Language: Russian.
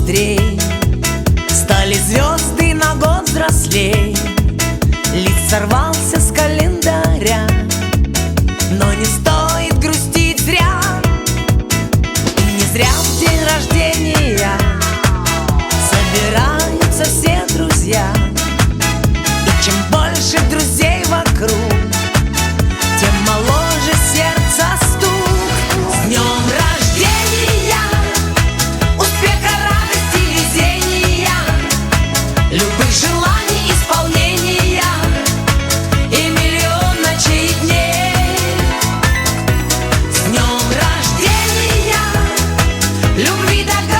быстрей, стали звезды на год взрослей. Лист сорвался с календаря, но не стоит грустить зря. И не зря в день рождения собираются все друзья. И чем больше друзей вокруг, тем моложе сердце стук. С днем рождения, успеха, радости, везения, любых желаний исполнения и миллион ночей и дней. С днем рождения, любви до